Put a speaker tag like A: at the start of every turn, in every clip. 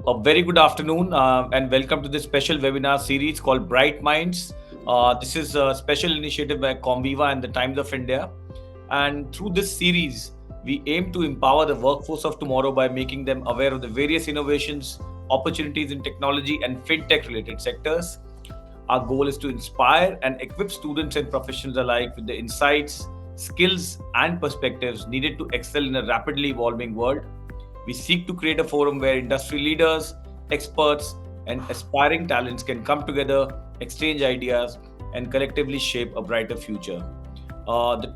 A: A very good afternoon and welcome to this special webinar series called BrightMinds. This is a special initiative by Comviva and the Times of India. And through this series, we aim to empower the workforce of tomorrow by making them aware of the various innovations, opportunities in technology and fintech related sectors. Our goal is to inspire and equip students and professionals alike with the insights, skills, and perspectives needed to excel in a rapidly evolving world. We seek to create a forum where industry leaders, experts, and aspiring talents can come together, exchange ideas, and collectively shape a brighter future.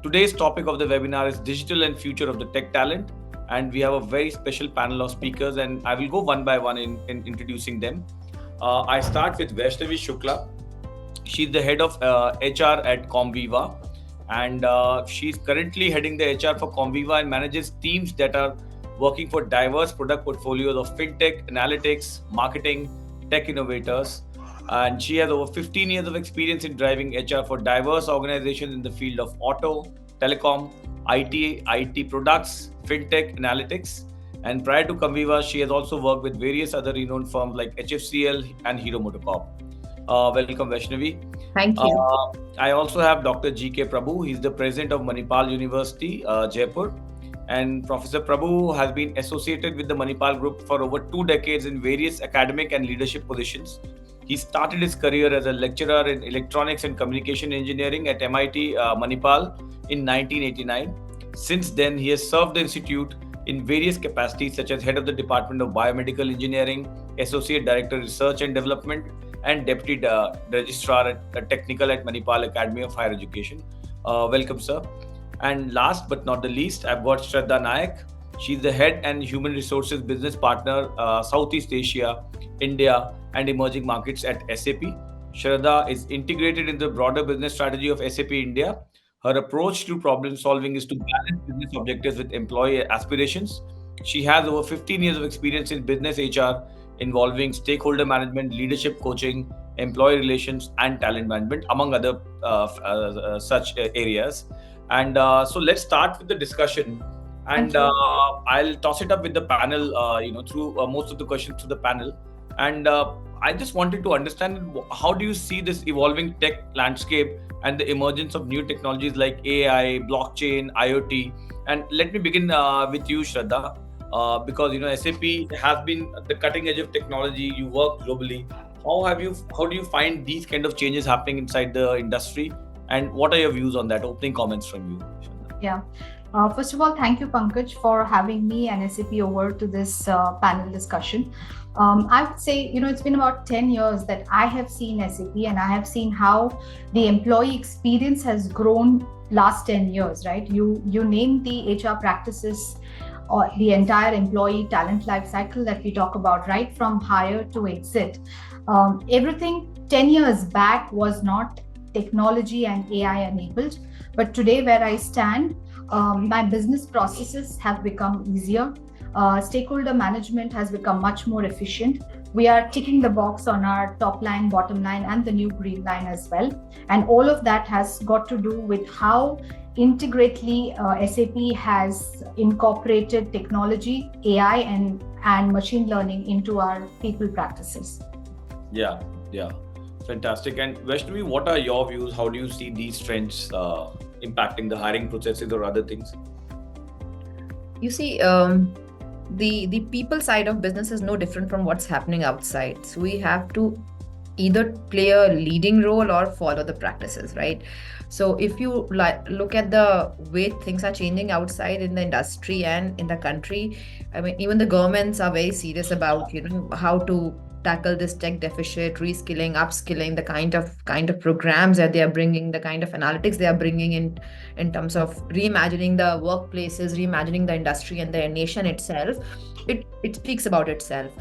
A: Today's topic of the webinar is digital and future of the tech talent, and we have a very special panel of speakers, and I will go one by one in introducing them. I start with Vaishnavi Shukla. She's the head of HR at Comviva, and she's currently heading the HR for Comviva and manages teams that are working for diverse product portfolios of fintech, analytics, marketing, tech innovators. And she has over 15 years of experience in driving HR for diverse organizations in the field of auto, telecom, IT products, fintech, analytics. And prior to Comviva, she has also worked with various other renowned firms like HFCL and Hero MotoCorp. Welcome, Vaishnavi.
B: Thank you.
A: I also have Dr. G.K. Prabhu. He's the president of Manipal University, Jaipur. And Professor Prabhu has been associated with the Manipal Group for over 2 decades in various academic and leadership positions. He started his career as a lecturer in electronics and communication engineering at MIT Manipal in 1989. Since then, he has served the institute in various capacities such as head of the Department of Biomedical Engineering, Associate Director Research and Development, and Deputy Registrar Technical at Manipal Academy of Higher Education. Welcome, sir. And last but not the least, I've got Shraddha Naik. She's the head and human resources business partner, Southeast Asia, India, and emerging markets at SAP. Shraddha is integrated in the broader business strategy of SAP India. Her approach to problem solving is to balance business objectives with employee aspirations. She has over 15 years of experience in business HR involving stakeholder management, leadership coaching, employee relations, and talent management, among other such areas. And so let's start with the discussion. And I'll toss it up with the panel, through most of the questions to the panel. And I just wanted to understand, how do you see this evolving tech landscape and the emergence of new technologies like AI, blockchain, IoT? And let me begin with you, Shraddha, because SAP has been at the cutting edge of technology. You work globally. How do you find these kind of changes happening inside the industry? And what are your views on that? Opening comments from you, Shraddha.
B: Yeah. First of all, thank you, Pankaj, for having me and SAP over to this panel discussion. I would say, it's been about 10 years that I have seen SAP, and I have seen how the employee experience has grown last 10 years, right? You name the HR practices or the entire employee talent life cycle that we talk about, right from hire to exit. Everything 10 years back was not technology and AI enabled. But today, where I stand, my business processes have become easier. Stakeholder management has become much more efficient. We are ticking the box on our top line, bottom line, and the new green line as well. And all of that has got to do with how integrately SAP has incorporated technology, AI, and machine learning into our people practices.
A: Yeah. Fantastic. And Vaishnavi, what are your views? How do you see these trends impacting the hiring processes or other things?
C: You see, the people side of business is no different from what's happening outside. So we have to either play a leading role or follow the practices, right? So if you look at the way things are changing outside in the industry and in the country, I mean, even the governments are very serious about, how to tackle this tech deficit, reskilling, upskilling, the kind of programs that they are bringing, the kind of analytics they are bringing in terms of reimagining the workplaces, reimagining the industry and the nation itself. It speaks about itself.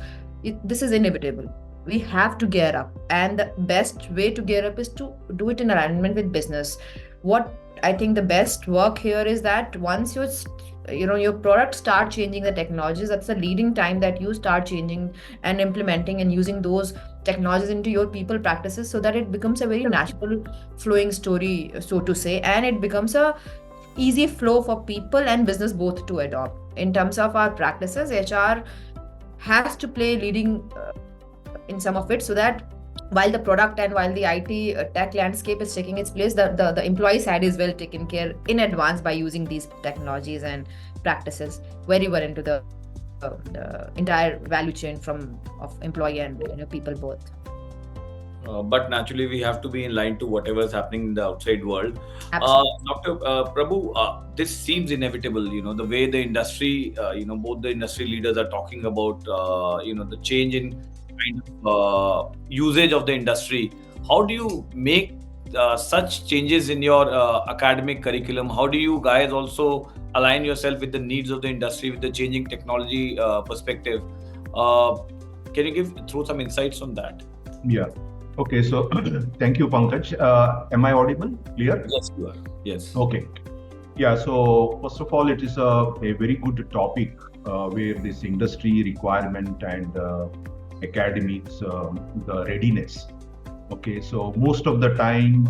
C: This is inevitable. We have to gear up, and the best way to gear up is to do it in alignment with business. What I think the best work here is that once your product start changing the technologies, that's the leading time that you start changing and implementing and using those technologies into your people practices, so that it becomes a very natural flowing story, so to say, and it becomes a easy flow for people and business both to adopt. In terms of our practices, HR has to play leading in some of it, so that while the product and while the IT tech landscape is taking its place, the employee side is well taken care in advance by using these technologies and practices very well into the entire value chain of employee and people both.
A: But naturally, we have to be in line to whatever is happening in the outside world.
C: Absolutely.
A: Dr. Prabhu, this seems inevitable. The way the industry, both the industry leaders are talking about, the change in kind of usage of the industry. How do you make such changes in your academic curriculum? How do you guys also align yourself with the needs of the industry, with the changing technology perspective? Uh, can you throw some insights on that?
D: Yeah. Okay. So thank you, Pankaj. Am I audible? Clear?
A: Yes, you are. Yes.
D: Okay. Yeah. So first of all, it is a very good topic where this industry requirement and academics, the readiness. Okay. So most of the time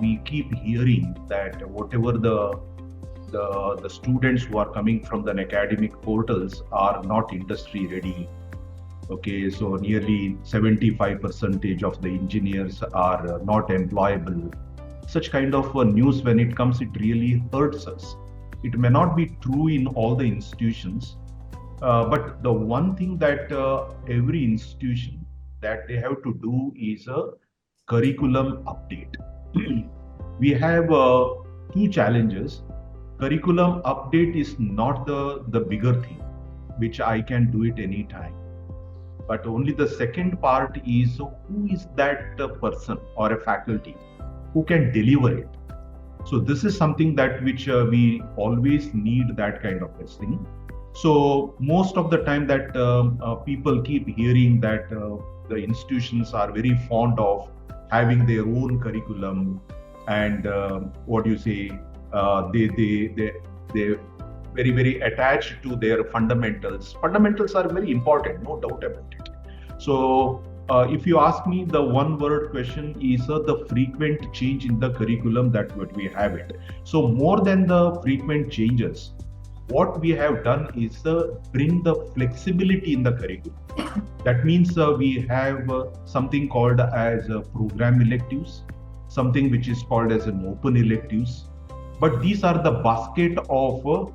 D: we keep hearing that whatever the students who are coming from the academic portals are not industry ready. Okay, so nearly 75% of the engineers are not employable. Such kind of news, when it comes, it really hurts us. It may not be true in all the institutions, but the one thing that every institution that they have to do is a curriculum update. We have two challenges. Curriculum update is not the bigger thing, which I can do it anytime. But only the second part is who is that person or a faculty who can deliver it. So this is something that which we always need, that kind of a thing. So most of the time that people keep hearing that the institutions are very fond of having their own curriculum, and what do you say, they very, very attached to their fundamentals. Fundamentals are very important, no doubt about it. So if you ask me, the one word question is the frequent change in the curriculum that what we have it. So more than the frequent changes, what we have done is bring the flexibility in the curriculum. That means we have something called as program electives, something which is called as an open electives. But these are the basket of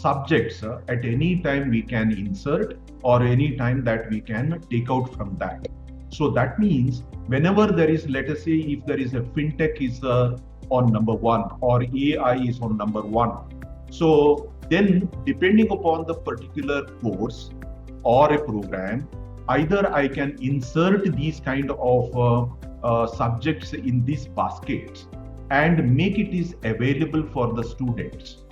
D: subjects at any time we can insert, or any time that we can take out from that. So that means whenever there is, let us say, if there is a fintech is on number one, or AI is on number one. So then depending upon the particular course or a program, either I can insert these kind of subjects in these baskets and make it is available for the students,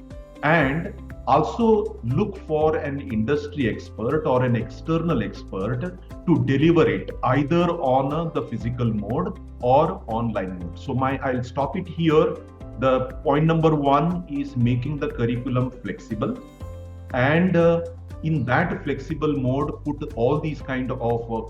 D: and also look for an industry expert or an external expert to deliver it either on the physical mode or online mode. So I'll stop it here. The point number one is making the curriculum flexible, and in that flexible mode put all these kind of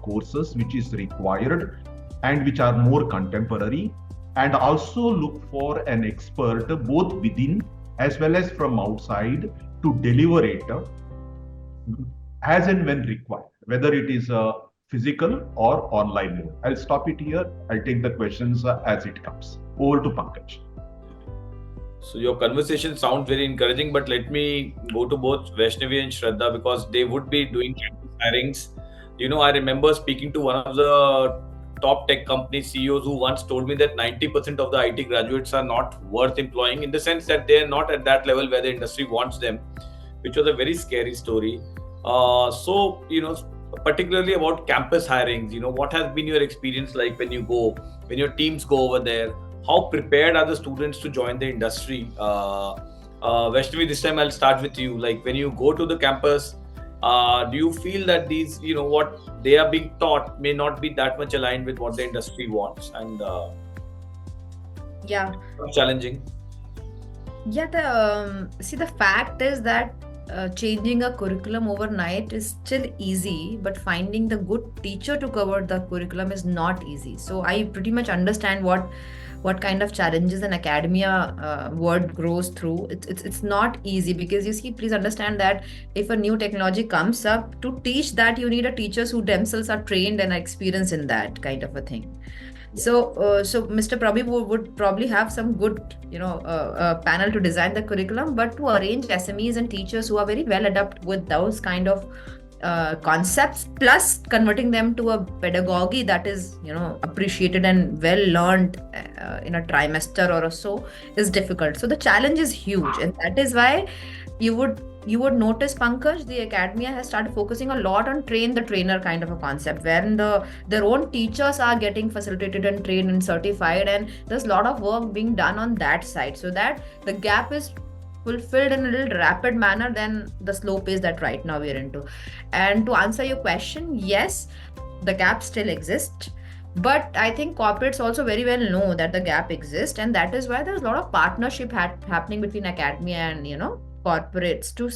D: courses which is required and which are more contemporary, and also look for an expert both within as well as from outside to deliver it as and when required, whether it is physical or online mode. I'll stop it here. I'll take the questions as it comes. Over to Pankaj.
A: So your conversation sounds very encouraging, but let me go to both Vaishnavi and Shraddha, because they would be doing campus hirings. I remember speaking to one of the top tech company CEOs who once told me that 90% of the IT graduates are not worth employing, in the sense that they are not at that level where the industry wants them, which was a very scary story. So, particularly about campus hirings, what has been your experience like when your teams go over there? How prepared are the students to join the industry? Vaishnavi, this time I'll start with you. Like, when you go to the campus, do you feel that these, what they are being taught may not be that much aligned with what the industry wants, and
C: yeah,
A: challenging?
C: Yeah, the fact is that changing a curriculum overnight is still easy, but finding the good teacher to cover the curriculum is not easy. So I pretty much understand what what kind of challenges an academia world grows through, it's not easy, because you see, please understand that if a new technology comes up, to teach that you need a teachers who themselves are trained and are experienced in that kind of a thing. So Mr. Prabhu would probably have some good, panel to design the curriculum, but to arrange SMEs and teachers who are very well adept with those kind of concepts, plus converting them to a pedagogy that is, appreciated and well learned in a trimester or so, is difficult. So the challenge is huge, and that is why you would notice, Pankaj, the academia has started focusing a lot on train the trainer kind of a concept, wherein their own teachers are getting facilitated and trained and certified, and there's a lot of work being done on that side, so that the gap is fulfilled in a little rapid manner than the slow pace that right now we're into. And to answer your question, yes, the gap still exists. But I think corporates also very well know that the gap exists, and that is why there's a lot of partnership happening between academia and corporates to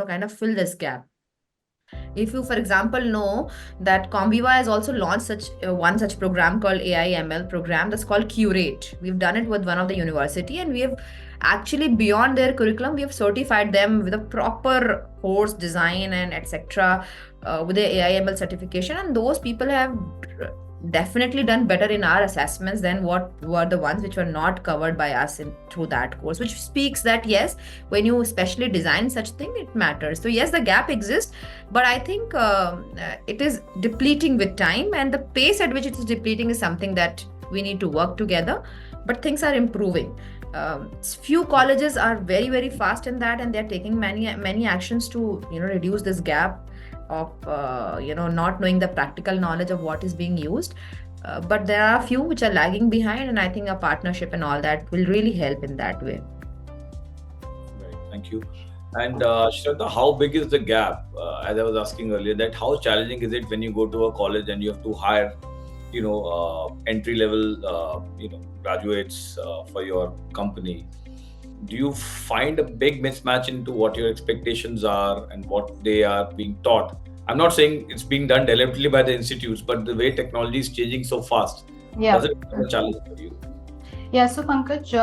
C: kind of fill this gap. If you, for example, know that Comviva has also launched one such program called AI ML program that's called Curate. We've done it with one of the university, and we have actually, beyond their curriculum, we have certified them with a proper course design and etc. With the AI ML certification, and those people have definitely done better in our assessments than what were the ones which were not covered by us through that course, which speaks that yes, when you especially design such thing, it matters. So yes, the gap exists, but I think it is depleting with time, and the pace at which it is depleting is something that we need to work together, but things are improving. Few colleges are very, very fast in that, and they're taking many actions to reduce this gap of not knowing the practical knowledge of what is being used, but there are a few which are lagging behind, and I think a partnership and all that will really help in that way.
A: Right, thank you. And Shraddha, how big is the gap? As I was asking earlier, that how challenging is it when you go to a college and you have to hire entry level graduates for your company? Do you find a big mismatch into what your expectations are and what they are being taught? I'm not saying it's being done deliberately by the institutes, but the way technology is changing so fast,
B: Yeah.
A: does it become a challenge for you?
B: Yeah, so Pankaj,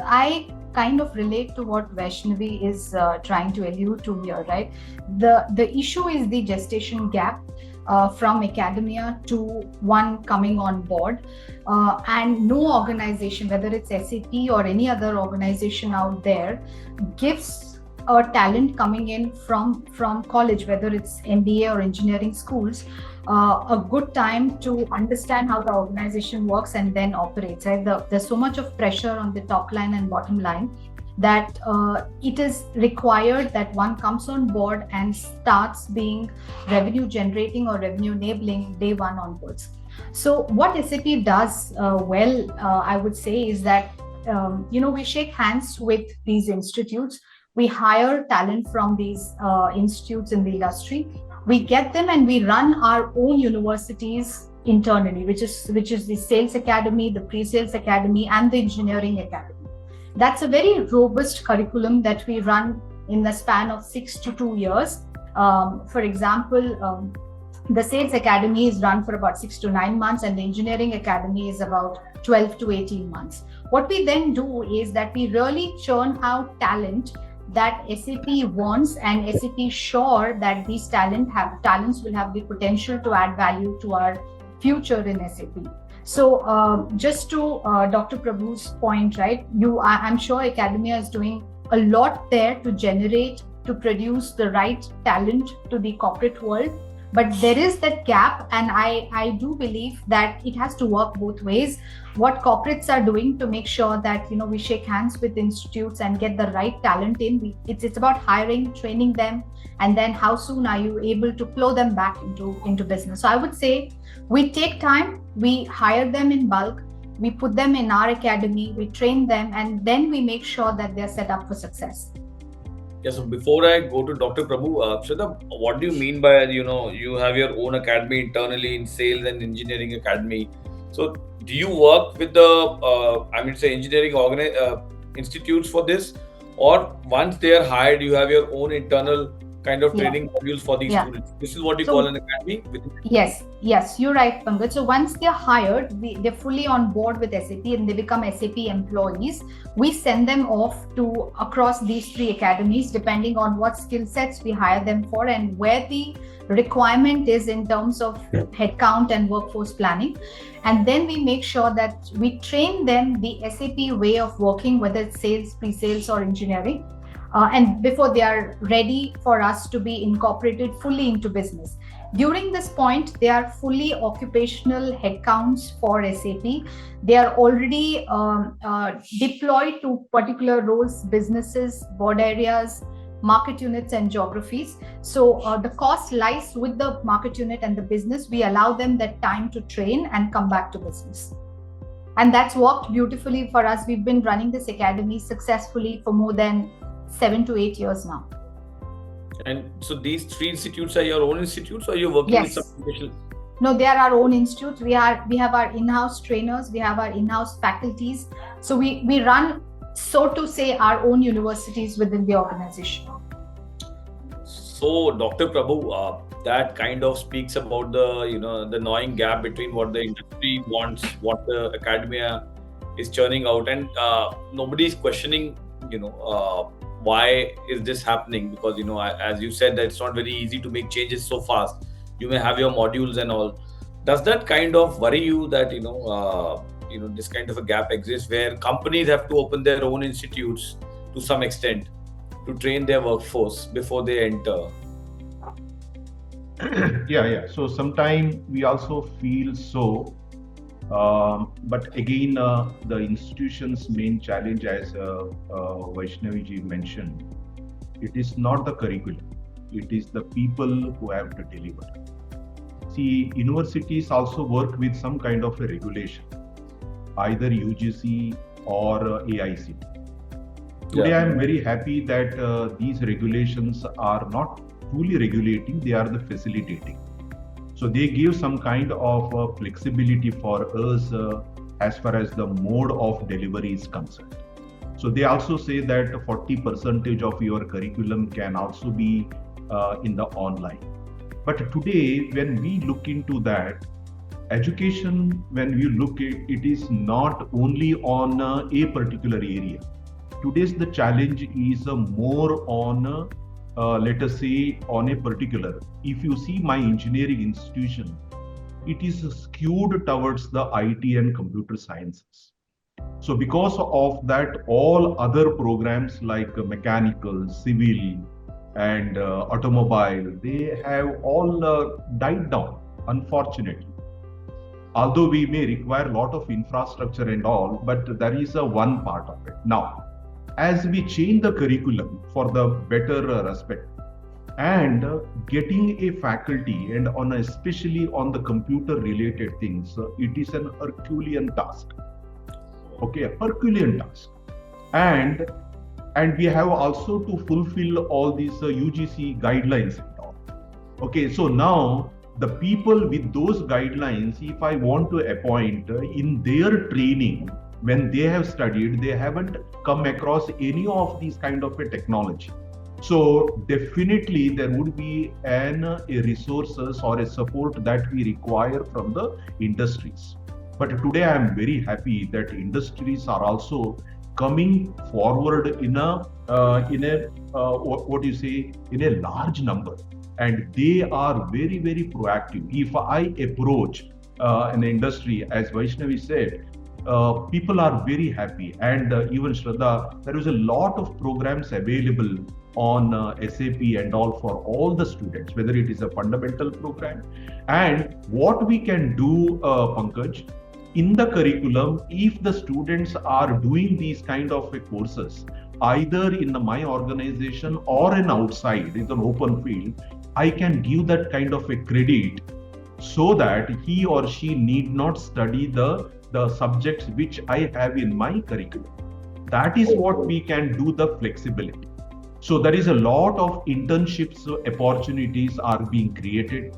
B: I kind of relate to what Vaishnavi is trying to allude to here, right? The issue is the gestation gap from academia to one coming on board, and no organization, whether it's SAP or any other organization out there, gives a talent coming in from college, whether it's MBA or engineering schools, a good time to understand how the organization works and then operates. Right? There's so much of pressure on the top line and bottom line that it is required that one comes on board and starts being revenue generating or revenue enabling day one onwards. So what SAP does well, I would say, is that we shake hands with these institutes. We hire talent from these institutes in the industry. We get them and we run our own universities internally, which is the Sales Academy, the Pre-Sales Academy, and the Engineering Academy. That's a very robust curriculum that we run in the span of 6 to 2 years. For example, the Sales Academy is run for about 6 to 9 months, and the Engineering Academy is about 12 to 18 months. What we then do is that we really churn out talent that SAP wants, and SAP is sure that these talents will have the potential to add value to our future in SAP. So just to Dr. Prabhu's point, right? I'm sure academia is doing a lot there to produce the right talent to the corporate world. But there is that gap, and I do believe that it has to work both ways. What corporates are doing to make sure that we shake hands with institutes and get the right talent in. It's about hiring, training them, and then how soon are you able to flow them back into business. So I would say we take time, we hire them in bulk, we put them in our academy, we train them, and then we make sure that they're set up for success.
A: Yeah, so before I go to Dr. Prabhu, Shraddha, what do you mean by, you have your own academy internally in Sales and Engineering Academy? So do you work with the, engineering institutes for this? Or once they are hired, you have your own internal kind of
B: Yeah.
A: training modules for these
B: Yeah.
A: students. This is what you
B: So
A: call an academy within.
B: yes, you're right, Pankaj. So once they're hired, they're fully on board with SAP and they become SAP employees. We send them off to across these three academies, depending on what skill sets we hire them for and where the requirement is in terms of headcount and workforce planning. And then we make sure that we train them the SAP way of working, whether it's sales, pre-sales, or engineering. And before they are ready for us to be incorporated fully into business. During this point, they are fully occupational headcounts for SAP. They are already deployed to particular roles, businesses, board areas, market units, and geographies. So the cost lies with the market unit and the business. We allow them that time to train and come back to business. And that's worked beautifully for us. We've been running this academy successfully for more than 7 to 8 years now.
A: And so these three institutes are your own institutes, or you're working with
B: Yes.
A: some special?
B: No, they are our own institutes. We have our in-house trainers, we have our in-house faculties. So we run, so to say, our own universities within the organization.
A: So, Dr. Prabhu, that kind of speaks about the gnawing gap between what the industry wants, what the academia is churning out, and nobody is questioning, why is this happening? Because as you said, that it's not very easy to make changes so fast. You may have your modules and all. Does that kind of worry you that this kind of a gap exists where companies have to open their own institutes to some extent to train their workforce before they enter?
D: Yeah. So sometimes we also feel so. But again, the institution's main challenge, as Vaishnavi ji mentioned, it is not the curriculum, it is the people who have to deliver. See, universities also work with some kind of a regulation, either UGC or AIC. Today, I am very happy that these regulations are not truly regulating, they are the facilitating. So they give some kind of flexibility for us as far as the mode of delivery is concerned. So they also say that 40% of your curriculum can also be in the online. But today, when we look into that, education, when we look at it, is not only on a particular area. Today's the challenge is more on let us say on a particular. If you see my engineering institution, it is skewed towards the IT and computer sciences. So because of that, all other programs like mechanical, civil, and automobile, they have all died down, unfortunately. Although we may require a lot of infrastructure and all, but there is a one part of it. Now, as we change the curriculum for the better respect and getting a faculty and especially on the computer related things, it is an Herculean task. Okay, a Herculean task. And we have also to fulfill all these UGC guidelines and all. Okay, so now the people with those guidelines, if I want to appoint in their training, when they have studied, they haven't come across any of these kind of a technology. So definitely there would be a resources or a support that we require from the industries. But today I am very happy that industries are also coming forward in a large number, and they are very, very proactive. If I approach an industry, as Vaishnavi said, people are very happy, and even Shraddha, there is a lot of programs available on SAP and all for all the students, whether it is a fundamental program. And what we can do, Pankaj, in the curriculum, if the students are doing these kind of courses, either in my organization or in outside, in an open field, I can give that kind of a credit so that he or she need not study the subjects which I have in my curriculum. That is what we can do, the flexibility. So there is a lot of internships opportunities are being created,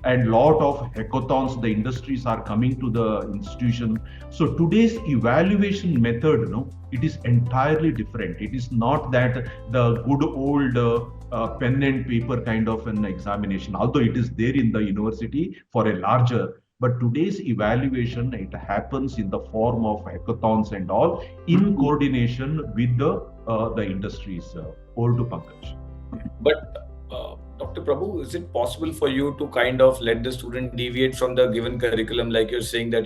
D: and lot of hackathons, the industries are coming to the institution. So today's evaluation method, it is entirely different. It is not that the good old pen and paper kind of an examination, although it is there in the university for a larger. But today's evaluation, it happens in the form of hackathons and all in coordination with the industries. Over to Pankaj.
A: But Dr. Prabhu, is it possible for you to kind of let the student deviate from the given curriculum, like you're saying that,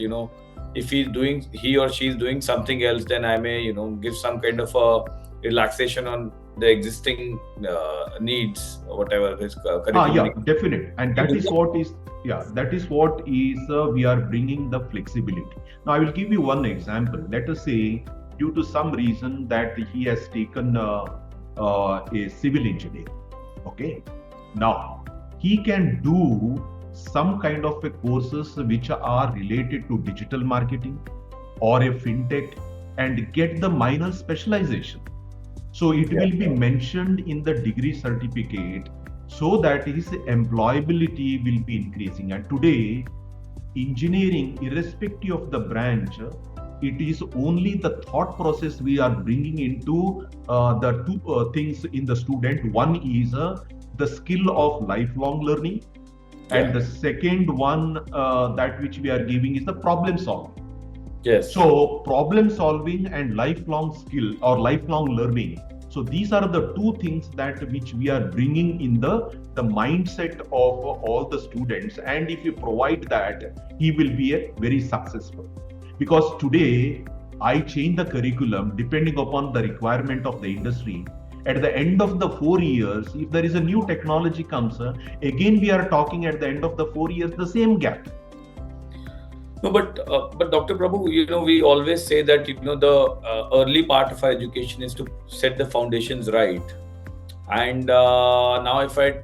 A: if he or she is doing something else, then I may, give some kind of a relaxation on the existing needs or whatever his curriculum.
D: Yeah, definite. And that is what is, we are bringing the flexibility. Now, I will give you one example. Let us say, due to some reason that he has taken a civil engineer. Okay. Now, he can do some kind of a courses which are related to digital marketing or a fintech and get the minor specialization. So it will be mentioned in the degree certificate so that his employability will be increasing. And today, engineering, irrespective of the branch, it is only the thought process we are bringing into the two things in the student. One is the skill of lifelong learning, and the second one that which we are giving is the problem solving.
A: Yes.
D: So problem solving and lifelong skill or lifelong learning. So these are the two things that which we are bringing in the mindset of all the students. And if you provide that, he will be very successful. Because today I change the curriculum depending upon the requirement of the industry. At the end of the 4 years, if there is a new technology comes, again we are talking at the end of the 4 years the same gap.
A: No, but Dr. Prabhu, we always say that the early part of our education is to set the foundations right. And now, if I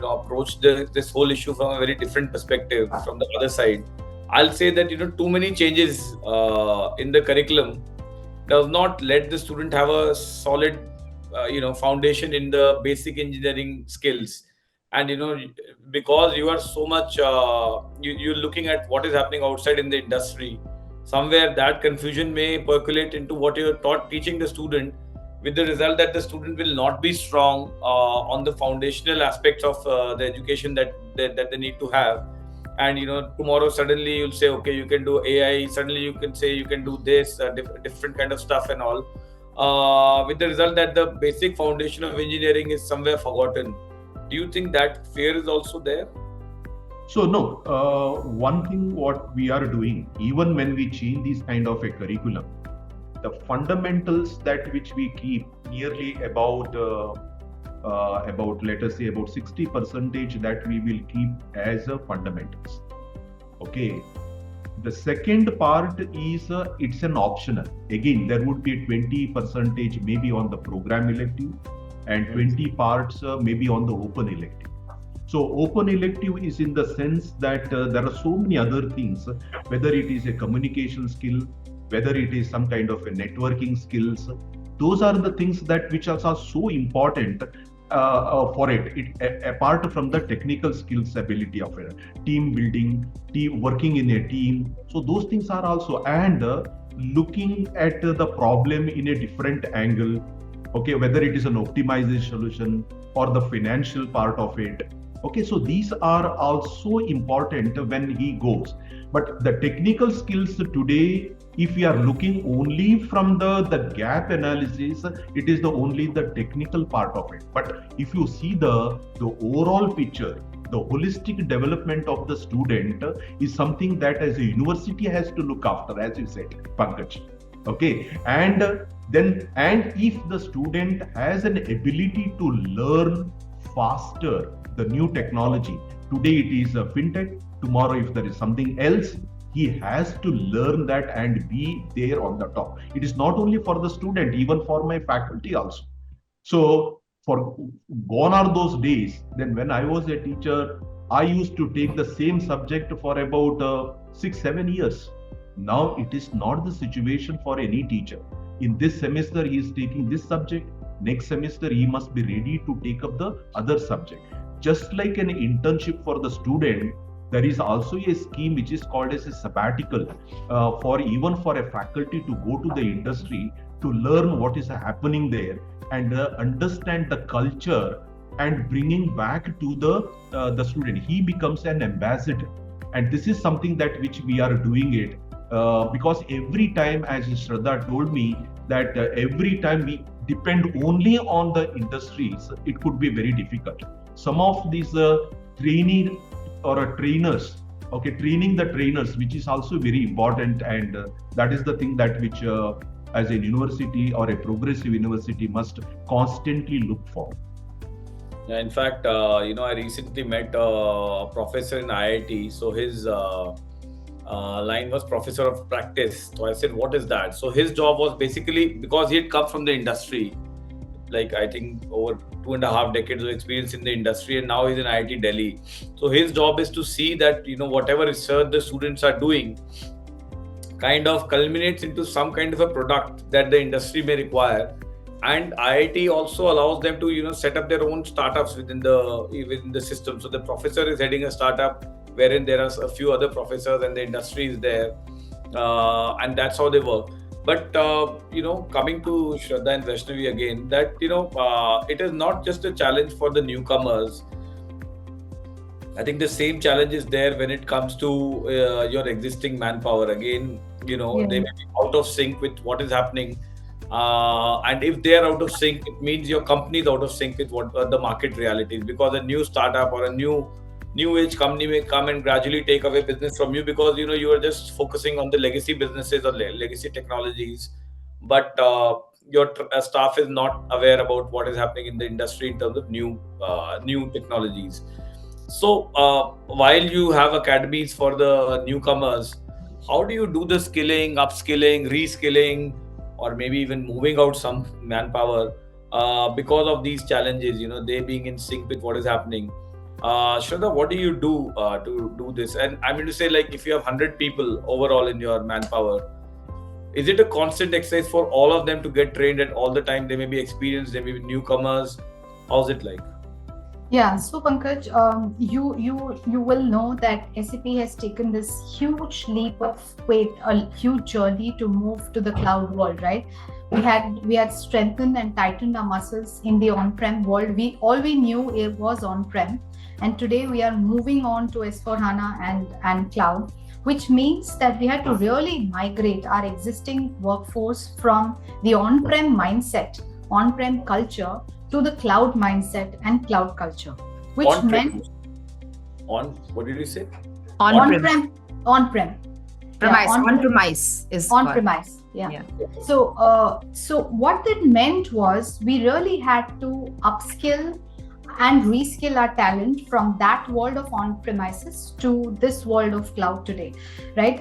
A: approach this whole issue from a very different perspective, from the other side, I'll say that too many changes in the curriculum does not let the student have a solid foundation in the basic engineering skills. And because you are so much you're looking at what is happening outside in the industry, somewhere that confusion may percolate into what you're teaching the student, with the result that the student will not be strong on the foundational aspects of the education that they need to have. And tomorrow suddenly you'll say, okay, you can do AI, suddenly you can say you can do this different kind of stuff and all, with the result that the basic foundation of engineering is somewhere forgotten. Do you think that fear is also there?
D: So no, one thing what we are doing, even when we change this kind of a curriculum, the fundamentals that which we keep nearly about let us say about 60% that we will keep as fundamentals. Okay. The second part is it's an optional. Again, there would be a 20% maybe on the program elective and 20 parts maybe on the open elective. So open elective is in the sense that there are so many other things, whether it is a communication skill, whether it is some kind of a networking skills. Those are the things that which are so important for it, apart from the technical skills ability of it, team building, working in a team. So those things are also, and looking at the problem in a different angle. Okay, whether it is an optimization solution or the financial part of it. Okay, so these are also important when he goes. But the technical skills today, if we are looking only from the gap analysis, it is only the technical part of it. But if you see the overall picture, the holistic development of the student is something that as a university has to look after, as you said, Pankaj. Okay, and if the student has an ability to learn faster the new technology, today it is a fintech, tomorrow if there is something else, he has to learn that and be there on the top. It is not only for the student, even for my faculty also. So for gone are those days, then when I was a teacher, I used to take the same subject for about 6-7 years. Now it is not the situation for any teacher. In this semester he is taking this subject, next semester he must be ready to take up the other subject. Just like an internship for the student, there is also a scheme which is called as a sabbatical for even for a faculty to go to the industry to learn what is happening there and understand the culture and bringing back to the student. He becomes an ambassador, and this is something that which we are doing it because every time, as Shraddha told me, that every time we depend only on the industries, it could be very difficult. Some of these training or trainers, okay, training the trainers, which is also very important, and that is the thing that which as a university or a progressive university must constantly look for.
A: Yeah, in fact, I recently met a professor in IIT. So his line was professor of practice. So I said, what is that? So his job was basically, because he had come from the industry, like I think over 2.5 decades of experience in the industry, and now he's in IIT Delhi. So his job is to see that whatever research the students are doing kind of culminates into some kind of a product that the industry may require. And IIT also allows them to set up their own startups within the system. So the professor is heading a startup wherein there are a few other professors and the industry is there, and that's how they work. But coming to Shraddha and Vaishnavi again, that it is not just a challenge for the newcomers. I think the same challenge is there when it comes to your existing manpower. Again, they may be out of sync with what is happening. And if they are out of sync, it means your company is out of sync with what the market reality is. Because a new startup or a new age company may come and gradually take away business from you because you are just focusing on the legacy businesses or legacy technologies, but your staff is not aware about what is happening in the industry in terms of new technologies. So while you have academies for the newcomers, how do you do the skilling, upskilling, reskilling, or maybe even moving out some manpower because of these challenges, they being in sync with what is happening? Shraddha, what do you do to do this? And I mean to say, like, if you have 100 people overall in your manpower, is it a constant exercise for all of them to get trained at all the time? They may be experienced, they may be newcomers. How's it like?
B: Yeah, so Pankaj, you will know that SAP has taken this huge leap of faith, a huge journey to move to the cloud world, right? We had strengthened and tightened our muscles in the on-prem world. We knew it was on-prem, and today we are moving on to S/4HANA and cloud, which means that we had to really migrate our existing workforce from the on-prem mindset, on-prem culture, to the cloud mindset and cloud culture, which meant
A: what did you say?
B: On-prem.
C: Premise, on-premise is
B: on-premise. Yeah. So what that meant was we really had to upskill and reskill our talent from that world of on-premises to this world of cloud today, right?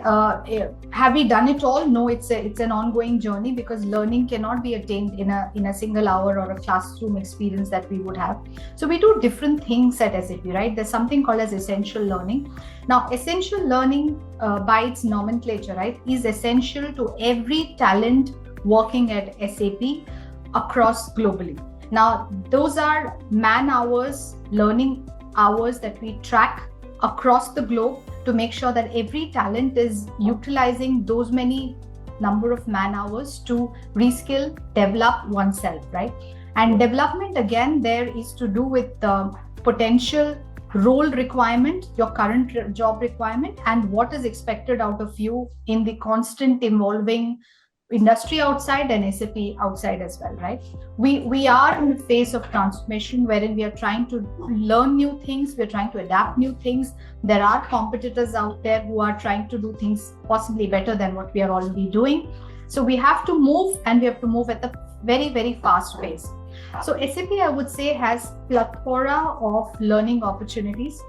B: Have we done it all? No, it's an ongoing journey because learning cannot be attained in a single hour or a classroom experience that we would have. So we do different things at SAP, right? There's something called as essential learning. Now, essential learning by its nomenclature, right, is essential to every talent working at SAP across globally. Now, those are man hours, learning hours that we track across the globe to make sure that every talent is utilizing those many number of man hours to reskill, develop oneself, right? And development, again, there is to do with the potential role requirement, your current job requirement, and what is expected out of you in the constant evolving industry outside and SAP outside as well, right? We are in a phase of transformation wherein we are trying to learn new things, we're trying to adapt new things. There are competitors out there who are trying to do things possibly better than what we are already doing. So we have to move, and we have to move at a very, very fast pace. So SAP, I would say, has plethora of learning opportunities.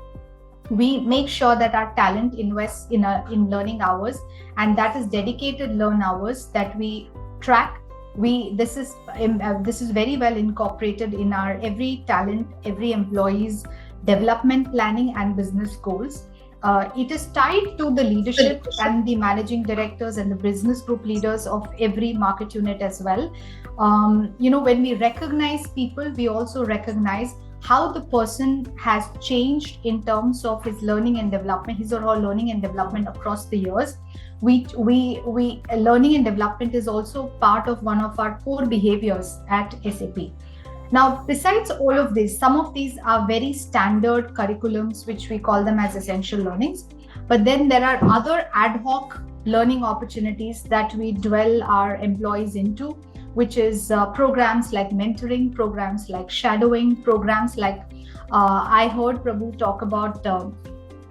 B: We make sure that our talent invests in learning hours, and that is dedicated learn hours that we track. This is very well incorporated in our every talent, every employee's development planning and business goals. It is tied to the leadership and the managing directors and the business group leaders of every market unit as well. When we recognize people, we also recognize how the person has changed in terms of his learning and development, his or her learning and development across the years. We learning and development is also part of one of our core behaviors at SAP. Now, besides all of this, some of these are very standard curriculums, which we call them as essential learnings. But then there are other ad hoc learning opportunities that we dwell our employees into, which is programs like mentoring, programs like shadowing, programs like I heard Prabhu talk about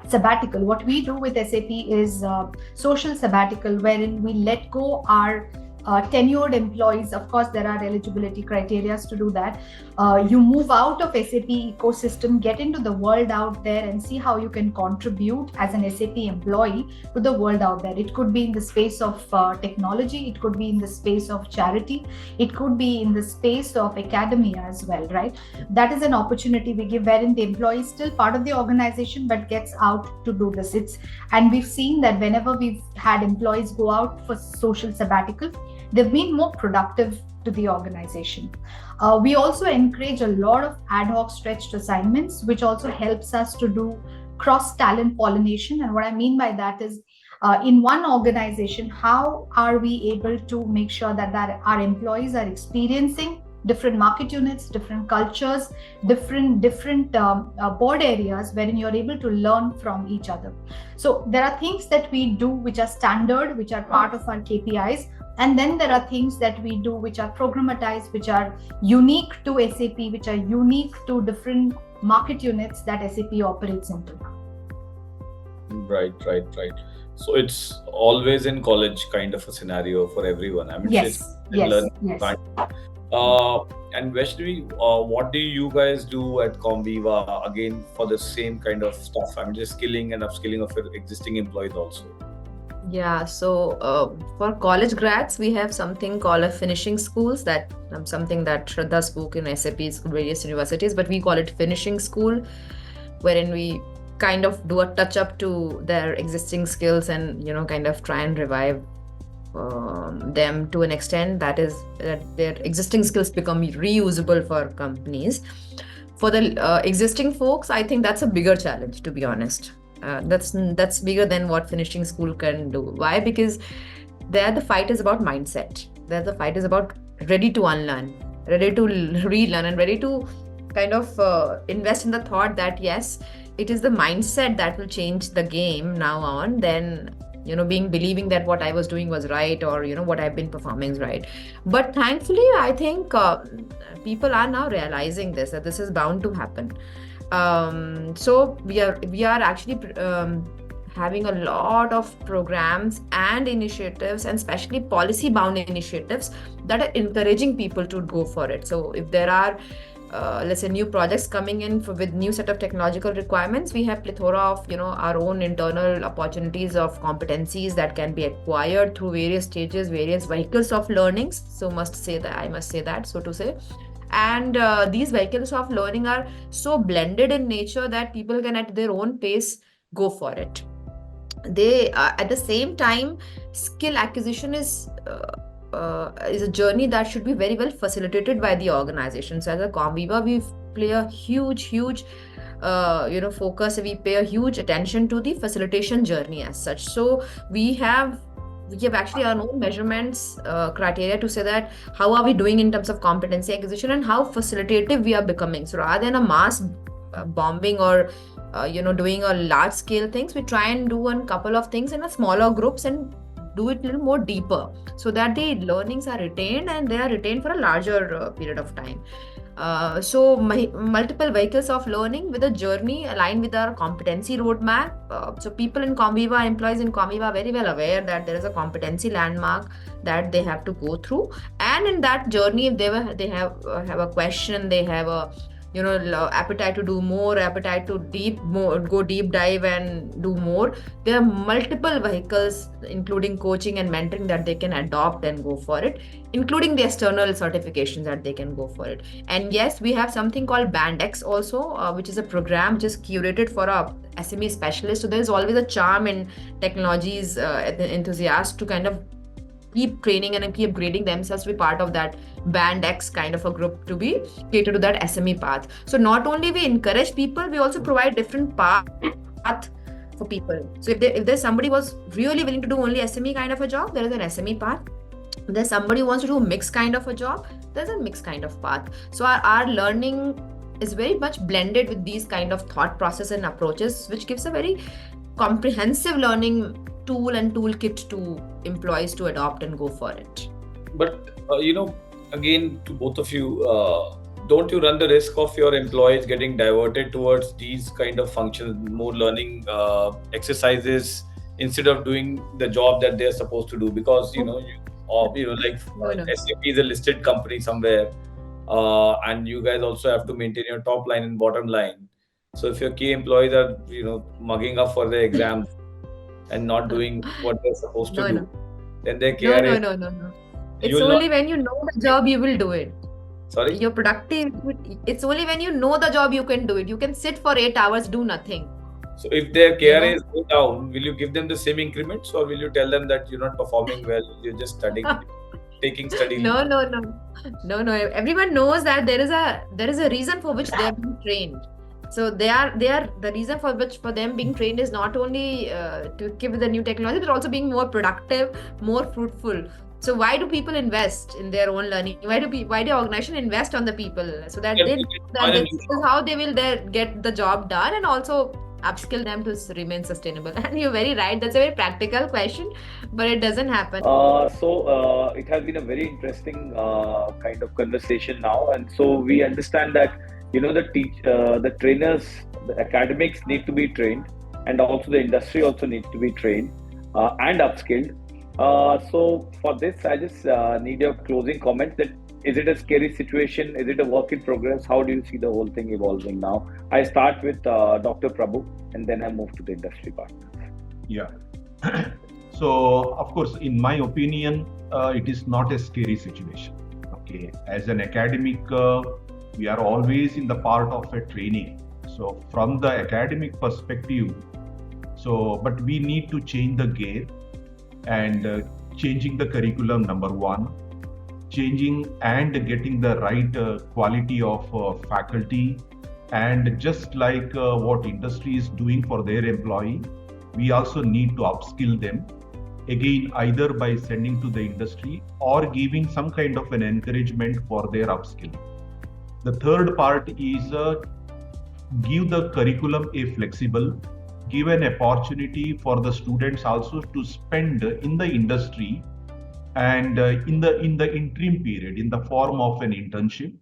B: sabbatical. What we do with SAP is social sabbatical, wherein we let go our tenured employees. Of course, there are eligibility criteria to do that. You move out of SAP ecosystem, get into the world out there, and see how you can contribute as an SAP employee to the world out there. It could be in the space of technology, it could be in the space of charity, it could be in the space of academia as well, right? That is an opportunity we give, wherein the employee is still part of the organization but gets out to do this. And we've seen that whenever we've had employees go out for social sabbatical, they've been more productive to the organization. We also encourage a lot of ad hoc stretched assignments, which also helps us to do cross talent pollination. And what I mean by that is, in one organization, how are we able to make sure that our employees are experiencing different market units, different cultures, different board areas, wherein you're able to learn from each other. So there are things that we do which are standard, which are part of our KPIs. And then there are things that we do which are programmatized, which are unique to SAP, which are unique to different market units that SAP operates into.
A: Right. So it's always in college kind of a scenario for everyone. I mean,
B: Yes.
A: learning.
B: Yes.
A: And Vaishnavi, what do you guys do at Comviva again for the same kind of stuff? I mean, just skilling and upskilling of your existing employees also.
C: Yeah, so for college grads, we have something called a finishing schools, that something that Shraddha spoke in SAP's various universities, but we call it finishing school, wherein we kind of do a touch up to their existing skills and kind of try and revive them to an extent that is that their existing skills become reusable for companies. For the existing folks, I think that's a bigger challenge, to be honest. That's bigger than what finishing school can do. Why? Because there the fight is about mindset. There the fight is about ready to unlearn, ready to relearn, and ready to kind of invest in the thought that yes, it is the mindset that will change the game now on. Then believing that what I was doing was right, or what I've been performing is right. But thankfully, I think people are now realizing that this is bound to happen. So we are actually having a lot of programs and initiatives, and especially policy bound initiatives that are encouraging people to go for it. So if there are let's say new projects coming in with new set of technological requirements, we have plethora of our own internal opportunities of competencies that can be acquired through various stages, various vehicles of learnings. So I must say that, so to say. And these vehicles of learning are so blended in nature that people can at their own pace go for it. They at the same time, skill acquisition is a journey that should be very well facilitated by the organization. So as a Comviva, we play a huge focus. We pay a huge attention to the facilitation journey as such. So we have actually our own measurements criteria to say that how are we doing in terms of competency acquisition and how facilitative we are becoming. So rather than a mass bombing or doing a large scale things, we try and do a couple of things in a smaller groups and do it a little more deeper, so that the learnings are retained and they are retained for a larger period of time. So multiple vehicles of learning with a journey aligned with our competency roadmap. So people in Comviva, employees in Comviva are very well aware that there is a competency landmark that they have to go through. And in that journey, if they have a question, they have a appetite to do more, appetite to go deep dive and do more, there are multiple vehicles including coaching and mentoring that they can adopt and go for it, including the external certifications that they can go for it. And yes, we have something called Band X also, which is a program just curated for a SME specialist. So there's always a charm in technologies enthusiasts to kind of keep training and keep grading themselves to be part of that band X kind of a group, to be catered to that SME path. So not only we encourage people, we also provide different path for people. So if there's somebody was really willing to do only SME kind of a job, there is an SME path. There's somebody who wants to do a mixed kind of a job, there's a mixed kind of path. So our learning is very much blended with these kind of thought process and approaches, which gives a very comprehensive learning tool and toolkit to employees to adopt and go for it.
A: But again, to both of you, don't you run the risk of your employees getting diverted towards these kind of functions, more learning exercises, instead of doing the job that they're supposed to do? Because like
C: No.
A: SAP is a listed company somewhere, and you guys also have to maintain your top line and bottom line. So if your key employees are mugging up for their exams and not doing what they're supposed to do, then their KRA.
C: No. It's only when you know the job you will do it.
A: Sorry?
C: You're productive. It's only when you know the job you can do it. You can sit for 8 hours, do nothing.
A: So if their KRA is go down, will you give them the same increments, or will you tell them that you're not performing well, you're just studying, taking study leave?
C: No. Everyone knows that there is a reason for which they are being trained. So they are the reason for them being trained is not only to give the new technology, but also being more productive, more fruitful. So why do people invest in their own learning? Why do organization invest on the people, so that they know that this is how they will get the job done, and also upskill them to remain sustainable? And you're very right, that's a very practical question, but it doesn't happen.
A: So it has been a very interesting kind of conversation now, and so we understand that the trainers, the academics need to be trained, and also the industry also needs to be trained and upskilled. So for this, I just need your closing comments. That is it a scary situation? Is it a work in progress? How do you see the whole thing evolving now? I start with Dr. Prabhu, and then I move to the industry partners.
D: Yeah. So, of course, in my opinion, it is not a scary situation. Okay. As an academic, we are always in the part of a training. So, from the academic perspective, but we need to change the gear, and changing the curriculum, number one, changing and getting the right quality of faculty, and just like what industry is doing for their employee, we also need to upskill them, again, either by sending to the industry or giving some kind of an encouragement for their upskilling. The third part is give the curriculum a flexible, give an opportunity for the students also to spend in the industry and in the interim period in the form of an internship,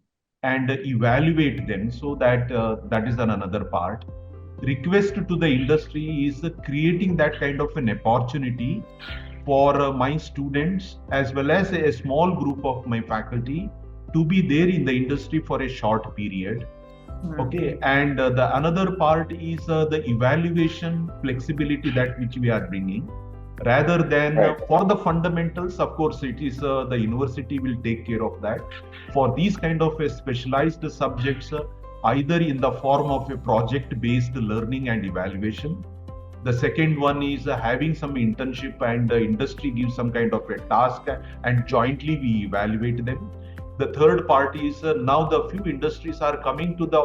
D: and evaluate them. So that is another part. Request to the industry is creating that kind of an opportunity for my students as well as a small group of my faculty to be there in the industry for a short period. Okay, and the another part is the evaluation flexibility that which we are bringing, rather than for the fundamentals. Of course, it is the university will take care of that. For these kind of specialized subjects, either in the form of a project-based learning and evaluation. The second one is having some internship, and the industry gives some kind of a task, and jointly we evaluate them. The third part is now the few industries are coming to the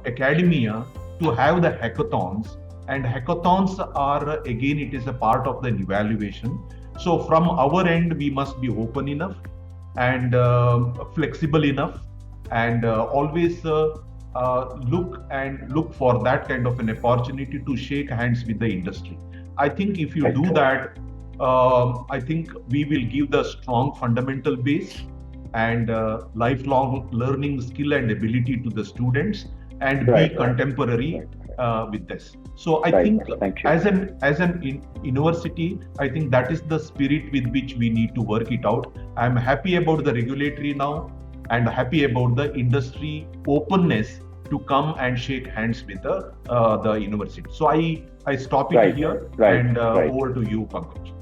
D: academia to have the hackathons, and hackathons are, again, it is a part of the evaluation. So from our end, we must be open enough and flexible enough, and always look for that kind of an opportunity to shake hands with the industry. I think if you do that, I think we will give the strong fundamental base and lifelong learning skill and ability to the students, and be contemporary with this. So I think as an university, I think that is the spirit with which we need to work it out. I'm happy about the regulatory now, and happy about the industry openness to come and shake hands with the university. So I stop it here, and over to you, Pankaj.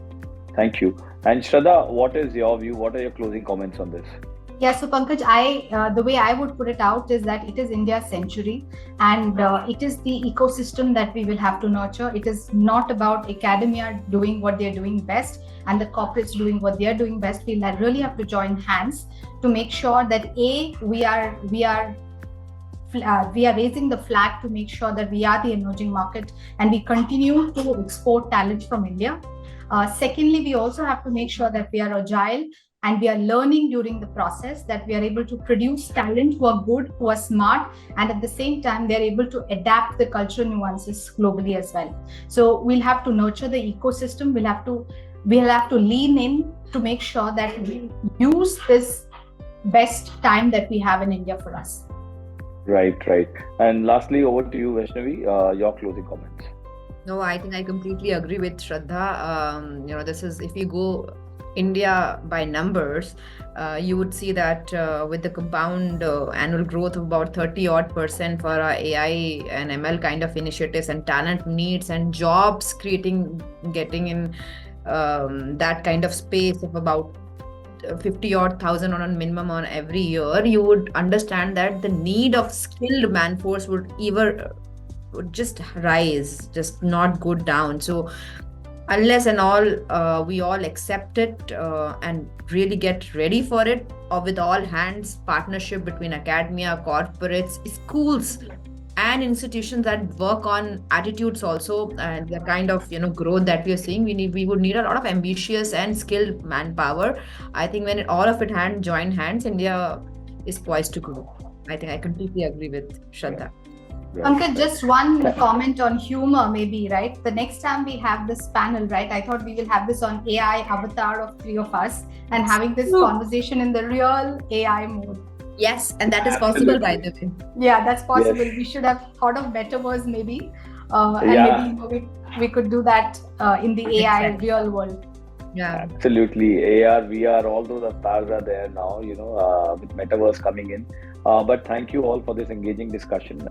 A: Thank you. And Shraddha, what is your view? What are your closing comments on this?
B: Yeah, so Pankaj, the way I would put it out is that it is India's century, and it is the ecosystem that we will have to nurture. It is not about academia doing what they're doing best and the corporates doing what they're doing best. We really have to join hands to make sure that we are raising the flag to make sure that we are the emerging market and we continue to export talent from India. Secondly, we also have to make sure that we are agile and we are learning during the process, that we are able to produce talent who are good, who are smart, and at the same time, they are able to adapt the cultural nuances globally as well. So we'll have to nurture the ecosystem. We'll have to lean in to make sure that we use this best time that we have in India for us.
E: Right, right. And lastly, over to you, Vaishnavi, your closing comments.
C: No, I think I completely agree with Shraddha. This is, if you go India by numbers, you would see that with the compound annual growth of about 30% for our AI and ML kind of initiatives and talent needs and jobs getting in that kind of space of about 50,000 on a minimum on every year, you would understand that the need of skilled manforce would just rise, just not go down. So unless and all we all accept it and really get ready for it, or with all hands partnership between academia, corporates, schools and institutions that work on attitudes also, and the kind of growth that we are seeing, we would need a lot of ambitious and skilled manpower. I think when all of it join hands, India is poised to grow. I think I completely agree with Shraddha.
B: Pankaj, just one comment on humor, maybe, right? The next time we have this panel, right? I thought we will have this on AI avatar of three of us and having this conversation in the real AI mode.
C: Yes, and that is possible, by the way.
B: Yeah, that's possible. Yes. We should have thought of metaverse, maybe, and maybe we could do that in the AI real world.
C: Yeah,
E: absolutely. AR, VR, all those stars are there now. With metaverse coming in. But thank you all for this engaging discussion.